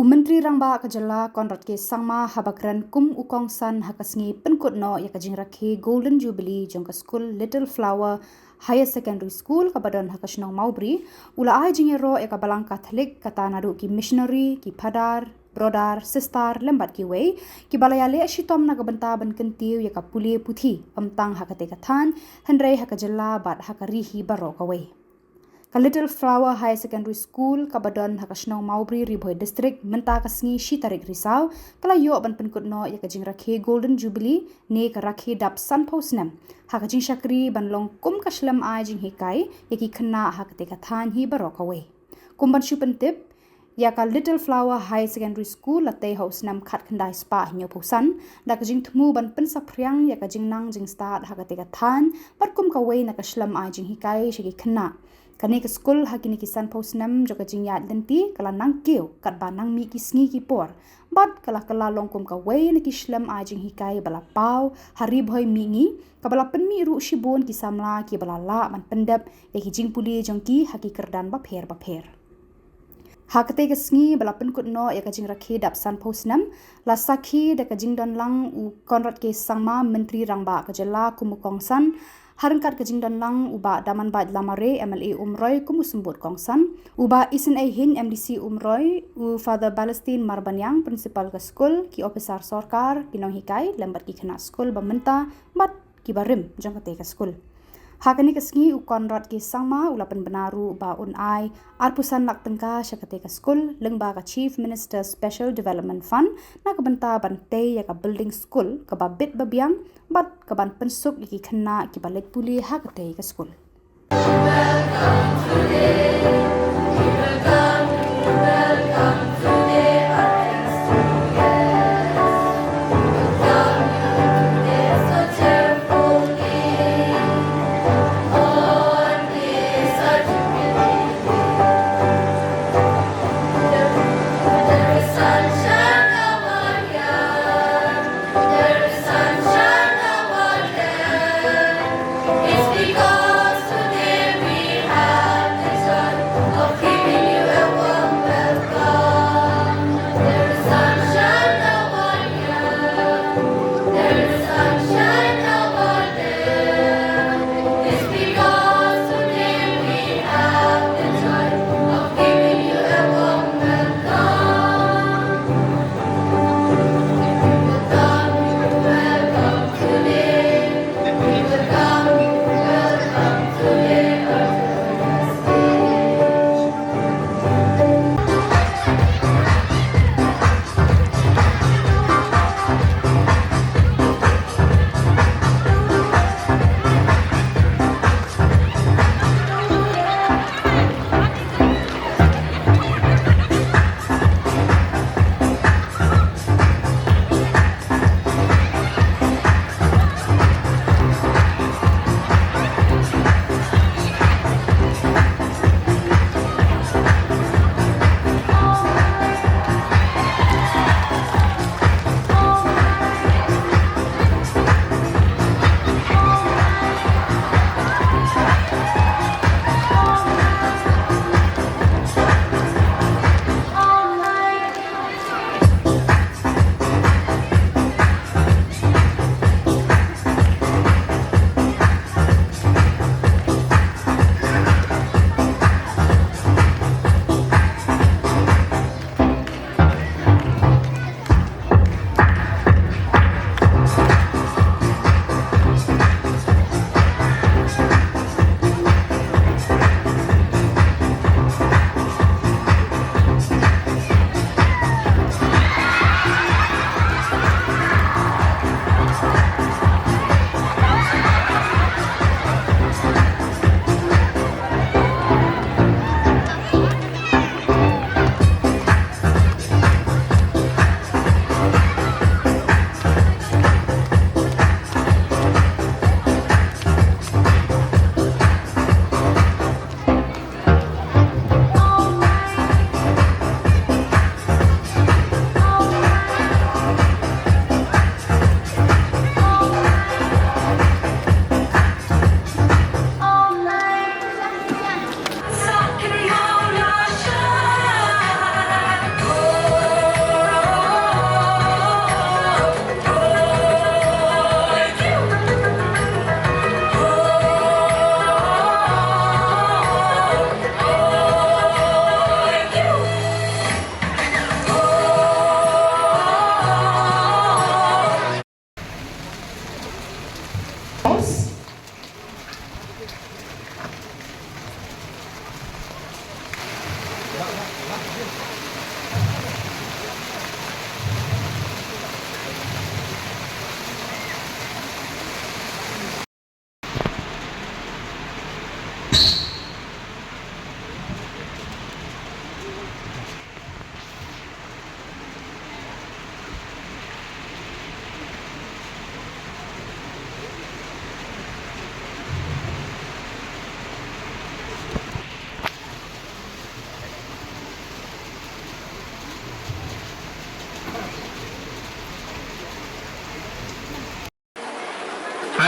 Menteri Rangba Khuborjylla konrat ke sangma habakran kum ukongsan hakasngi Pynkut no ya Jingrakhe Golden Jubilee jongka Skul Little Flower Higher Secondary School kabadon hakasnong Maubri ula ai jingero ya balang Catholic kata nadu ki missionary ki padar brother sister lembat ki wei ki balaya le shitom na kabenta ban kentiu ya puli puthi amtang hakate kathan hendrai hakajalla bat hakarihi baro kawei Ka Little Flower High Secondary School kabadon hakasnong Maubri Ribhoi District menta kasngi shitarik risau kala yo ban Pynkut no ya Jingrakhe Golden Jubilee ne ka rakhe dap sanpho Snem hakajing shakri ban long kum kaslam ai jing hikai yaki khna hakate kathan hi barokawe kumban shupentip ya ka Little Flower High Secondary School late house nam khat khandai spa hinyo phusan da ka jing thmu ban pensa phriang ya ka jing nang jing start hakate kathan par kum ka wei na kaslam ai jing hikai shiki khna kani ke skul hakini kisan Snem joka jingyat lenti kala nang keu kat ba nang mi kisngi ki por bat kala longkum ka wei na kislam ajing hikai bala pau hari bhoi mingi kabala penmi ru shibon ki Samla ki bala la man pendap ya ki jing puli jongki haki kerdan ba pher hakate kesngi bala Pynkut no ya ka Jingrakhe dap Snem la sakhi da ka jingdon lang u konrat ke sangma menteri Rangba Khuborjylla kumukongsan harangkat kajing dan lang uba daman bad lamare MLA umroy kumusembut kongsan uba isin hin MDC umroy u Father Palestine Marbanyang principal ke skul ki officer sorkar kinong hikai lembat ki khana skul bamenta bat ki barim jangkate ke skul hakani kesngi u konrat ki sangma ulapan benaru ba unai arpusan lak tengka syakate ke skul lengba ka Chief Minister Special Development Fund na kabenta bante ya ka building skul ka babit babiang bat ka ban pensuk ki khna ki balet puli hakate ke skul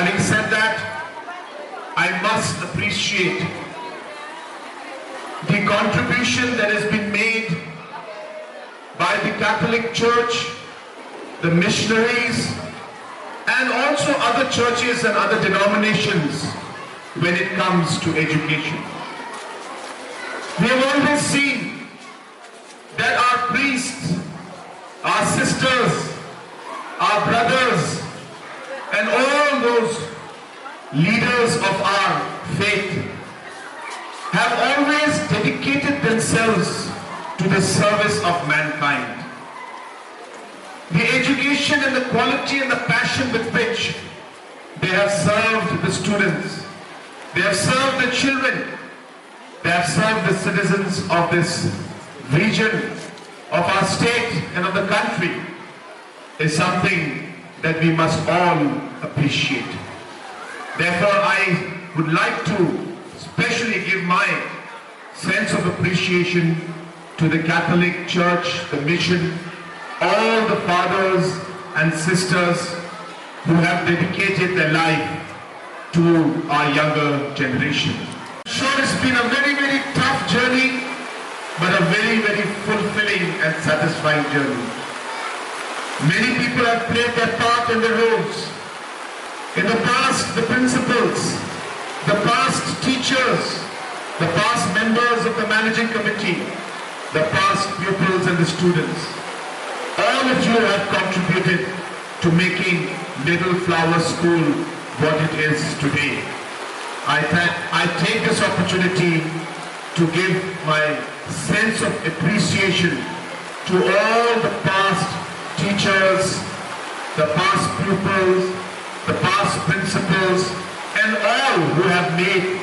Having said that, I must appreciate the contribution that has been made by the Catholic Church, the missionaries, and also other churches and other denominations when it comes to education. We have always seen that our priests, our sisters, our brothers, and all those leaders of our faith have always dedicated themselves to the service of mankind. The education and the quality and the passion with which they have served the students, they have served the children, they have served the citizens of this region, of our state and of the country, is something that we must all appreciate. Therefore, I would like to especially give my sense of appreciation to the Catholic Church, the mission, all the fathers and sisters who have dedicated their life to our younger generation. Sure, it's been a very, very tough journey, but a very, very fulfilling and satisfying journey. Many people have played their part in the roles. In the past, the principals, the past teachers, the past members of the managing committee, the past pupils and the students. All of you have contributed to making Little Flower School what it is today. I take this opportunity to give my sense of appreciation to all the past teachers, the past pupils, the past principals, and all who have made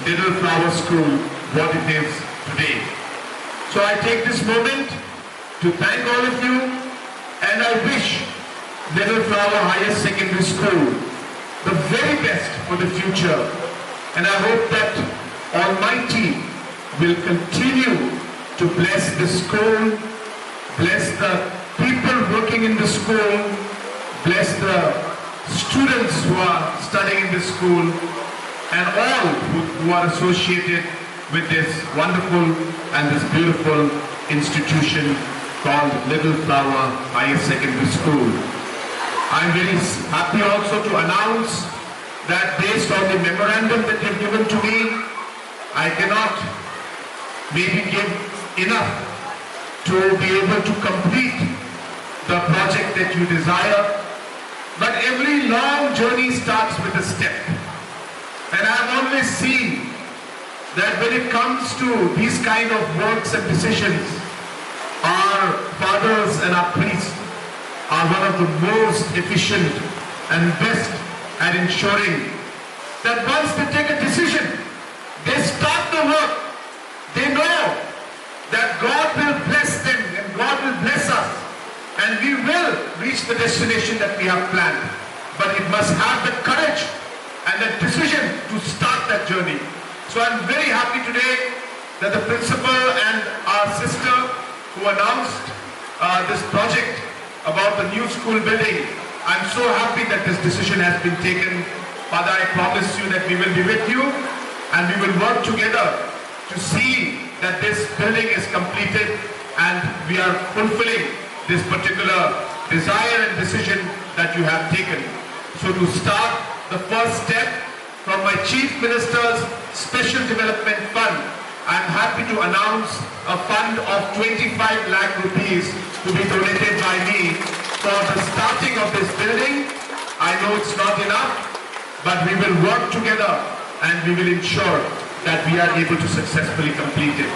Little Flower School what it is today. So I take this moment to thank all of you, and I wish Little Flower Higher Secondary School the very best for the future. And I hope that Almighty will continue to bless the school, bless the people working in the school, bless the students who are studying in the school, and all who are associated with this wonderful and this beautiful institution called Little Flower Higher Secondary School. I'm very happy also to announce that based on the memorandum that you've given to me, I cannot maybe give enough to be able to complete the project that you desire. But every long journey starts with a step. And I've always seen that when it comes to these kind of works and decisions, our fathers and our priests are one of the most efficient and best at ensuring that once they take a decision, they start the work. They know that God will bless them and God will bless us, and we will reach the destination that we have planned. But it must have the courage and the decision to start that journey. So I'm very happy today that the principal and our sister who announced this project about the new school building, I'm so happy that this decision has been taken. Father, I promise you that we will be with you and we will work together to see that this building is completed and we are fulfilling this particular desire and decision that you have taken. So to start the first step from my Chief Minister's Special Development Fund, I'm happy to announce a fund of 25 lakh rupees to be donated by me for the starting of this building. I know it's not enough, but we will work together and we will ensure that we are able to successfully complete it.